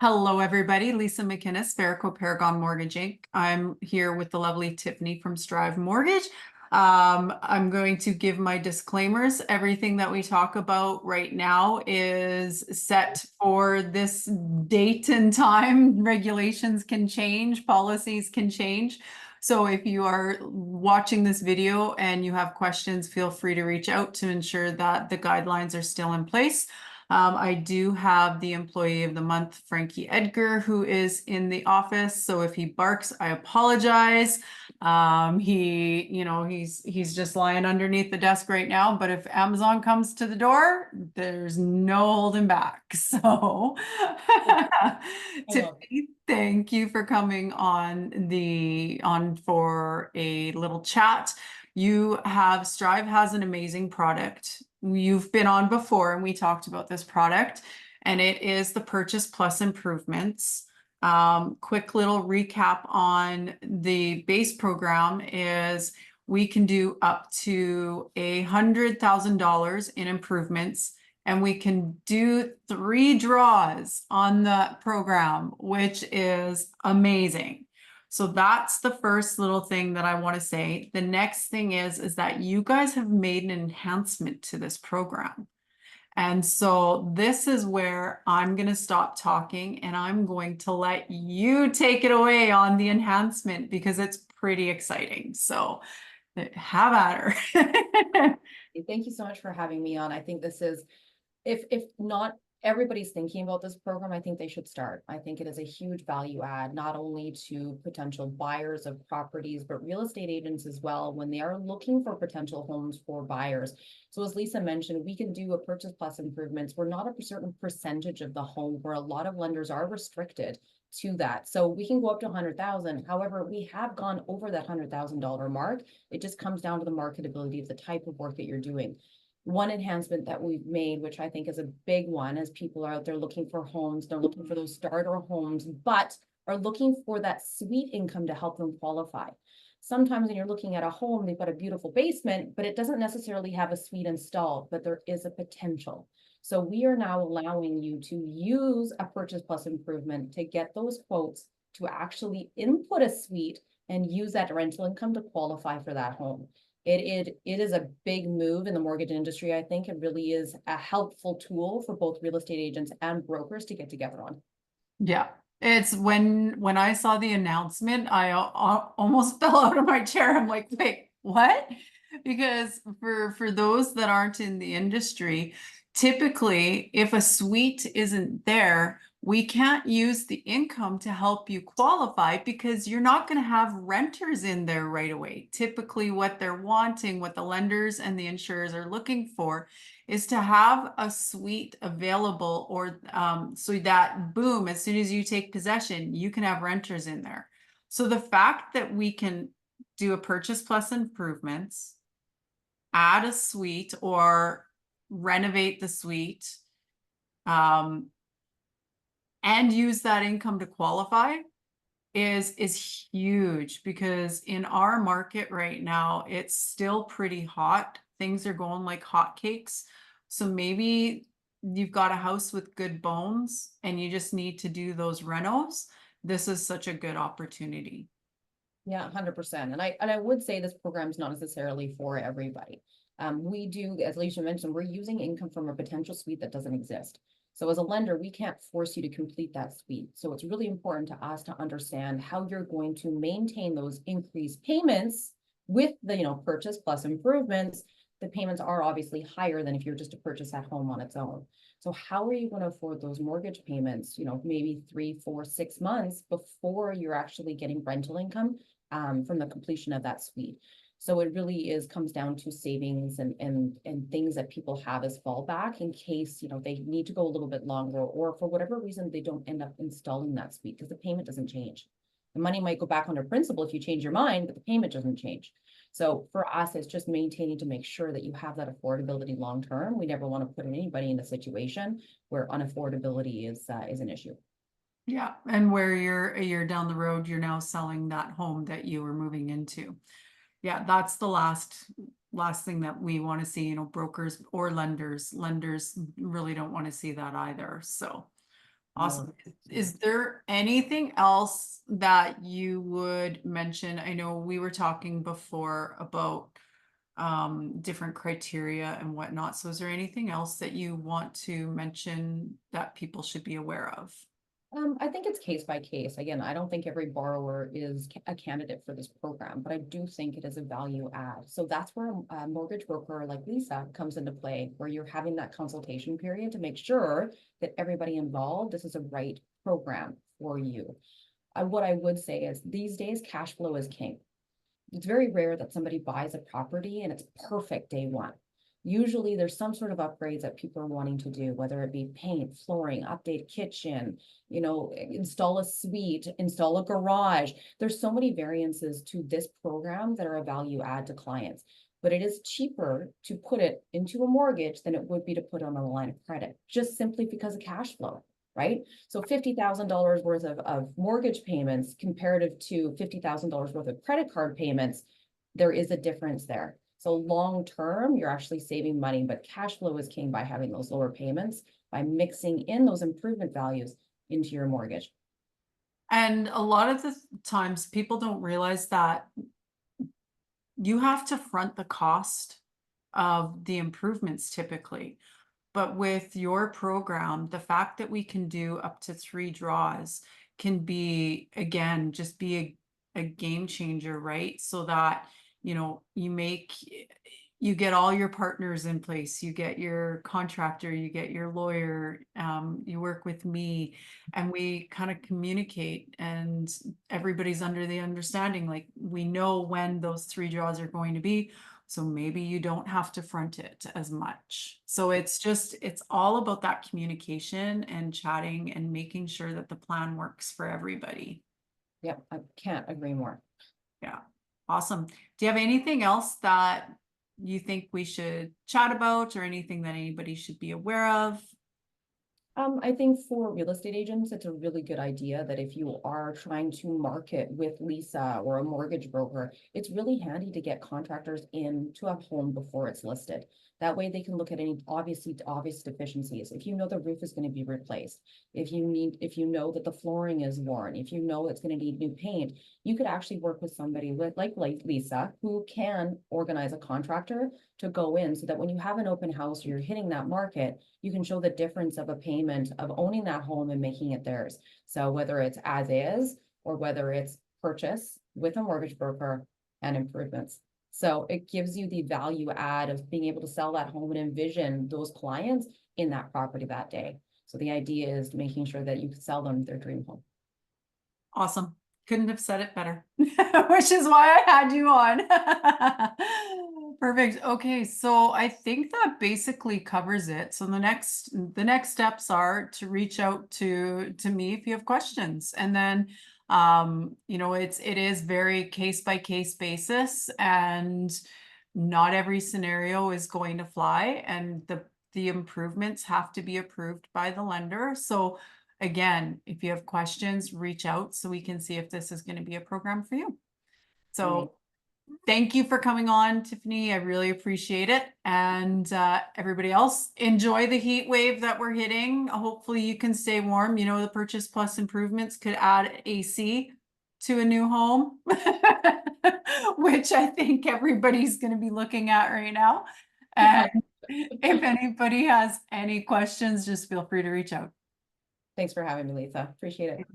Hello, everybody. Lisa McInnes, Verico Paragon Mortgage Inc. I'm here with the lovely Tiffany from Strive Mortgage. I'm going to give my disclaimers. Everything that we talk about right now is set for this date and time. Regulations can change, policies can change. So if you are watching this video and you have questions, feel free to reach out to ensure that the guidelines are still in place. I do have the employee of the month, Frankie Edgar, who is in the office. So if he barks, I apologize. He's just lying underneath the desk right now. But if Amazon comes to the door, there's no holding back. So Tiffany, thank you for coming on for a little chat. Strive has an amazing product. You've been on before and we talked about this product, and it is the Purchase Plus improvements. Quick little recap on the base program is we can do up to $100,000 in improvements, and we can do 3 draws on the program, which is amazing. So that's the first little thing that I want to say. The next thing is that you guys have made an enhancement to this program. And so this is where I'm going to stop talking and I'm going to let you take it away on the enhancement because it's pretty exciting. So have at her. Thank you so much for having me on. I think this is, if not everybody's thinking about this program, I think they should start. I think it is a huge value add, not only to potential buyers of properties, but real estate agents as well, when they are looking for potential homes for buyers. So as Lisa mentioned, we can do a Purchase Plus improvements. We're not a certain percentage of the home, where a lot of lenders are restricted to that. So we can go up to 100,000. However, we have gone over that $100,000 mark. It just comes down to the marketability of the type of work that you're doing. One enhancement that we've made, which I think is a big one, as people are out there looking for homes, they're looking for those starter homes, but are looking for that suite income to help them qualify. Sometimes when you're looking at a home, they've got a beautiful basement, but it doesn't necessarily have a suite installed, but there is a potential. So we are now allowing you to use a Purchase Plus improvement to get those quotes to actually input a suite and use that rental income to qualify for that home. It is a big move in the mortgage industry. I think it really is a helpful tool for both real estate agents and brokers to get together on. Yeah. It's when I saw the announcement, I almost fell out of my chair. I'm like, wait, what? Because for those that aren't in the industry, typically if a suite isn't there, we can't use the income to help you qualify because you're not going to have renters in there right away. Typically what they're wanting, what the lenders and the insurers are looking for, is to have a suite available, or so that boom, as soon as you take possession, you can have renters in there. So the fact that we can do a Purchase Plus improvements, add a suite or renovate the suite, and use that income to qualify is huge, because in our market right now, it's still pretty hot. Things are going like hotcakes. So maybe you've got a house with good bones and you just need to do those renos. This is such a good opportunity. Yeah, 100%. And I would say this program is not necessarily for everybody. We do, as Lisa mentioned, we're using income from a potential suite that doesn't exist. So as a lender, we can't force you to complete that suite. So it's really important to us to understand how you're going to maintain those increased payments with the Purchase Plus improvements. The payments are obviously higher than if you're just to purchase that home on its own. So how are you going to afford those mortgage payments, maybe 3, 4, 6 months before you're actually getting rental income from the completion of that suite? So it really comes down to savings and things that people have as fallback in case, they need to go a little bit longer, or for whatever reason, they don't end up installing that suite because the payment doesn't change. The money might go back under principal if you change your mind, but the payment doesn't change. So for us, it's just maintaining to make sure that you have that affordability long term. We never want to put anybody in a situation where unaffordability is an issue. Yeah, and where you're down the road, you're now selling that home that you were moving into. Yeah, that's the last thing that we want to see. Brokers or lenders really don't want to see that either. So Awesome. Is there anything else that you would mention? I know we were talking before about different criteria and whatnot. So is there anything else that you want to mention that people should be aware of? I think it's case by case. Again, I don't think every borrower is a candidate for this program, but I do think it is a value add. So that's where a mortgage broker like Lisa comes into play, where you're having that consultation period to make sure that everybody involved, this is a right program for you. What I would say is these days, cash flow is king. It's very rare that somebody buys a property and it's perfect day one. Usually there's some sort of upgrades that people are wanting to do, whether it be paint, flooring, update kitchen, install a suite, install a garage. There's so many variances to this program that are a value add to clients. But it is cheaper to put it into a mortgage than it would be to put on a line of credit, just simply because of cash flow, right? So $50,000 worth of mortgage payments comparative to $50,000 worth of credit card payments, there is a difference there. So long term, you're actually saving money, but cash flow is king by having those lower payments, by mixing in those improvement values into your mortgage. And a lot of the times people don't realize that you have to front the cost of the improvements typically. But with your program, the fact that we can do up to 3 draws can be, again, just be a game changer, right? So that, you get all your partners in place, you get your contractor, you get your lawyer, you work with me, and we kind of communicate, and everybody's under the understanding, like we know when those 3 draws are going to be. So maybe you don't have to front it as much. So it's all about that communication and chatting and making sure that the plan works for everybody. Yep, I can't agree more. Yeah. Awesome. Do you have anything else that you think we should chat about, or anything that anybody should be aware of? I think for real estate agents, it's a really good idea that if you are trying to market with Lisa or a mortgage broker, it's really handy to get contractors into a home before it's listed. That way they can look at any obvious deficiencies. If you know the roof is going to be replaced, if you know that the flooring is worn, if you know it's going to need new paint, you could actually work with somebody like Lisa, who can organize a contractor to go in, so that when you have an open house or you're hitting that market, you can show the difference of a payment of owning that home and making it theirs. So whether it's as is, or whether it's purchase with a mortgage broker and improvements. So it gives you the value add of being able to sell that home and envision those clients in that property that day. So the idea is making sure that you can sell them their dream home. Awesome. Couldn't have said it better, which is why I had you on. Perfect. Okay, so I think that basically covers it. So the next steps are to reach out to me if you have questions, and then it is very case by case basis, and not every scenario is going to fly, and the improvements have to be approved by the lender. So again, if you have questions, reach out so we can see if this is going to be a program for you. So thank you for coming on, Tiffany. I really appreciate it. And everybody else, enjoy the heat wave that we're hitting. Hopefully you can stay warm. The Purchase Plus improvements could add AC to a new home, which I think everybody's going to be looking at right now. And if anybody has any questions, just feel free to reach out. Thanks for having me, Lisa. Appreciate it.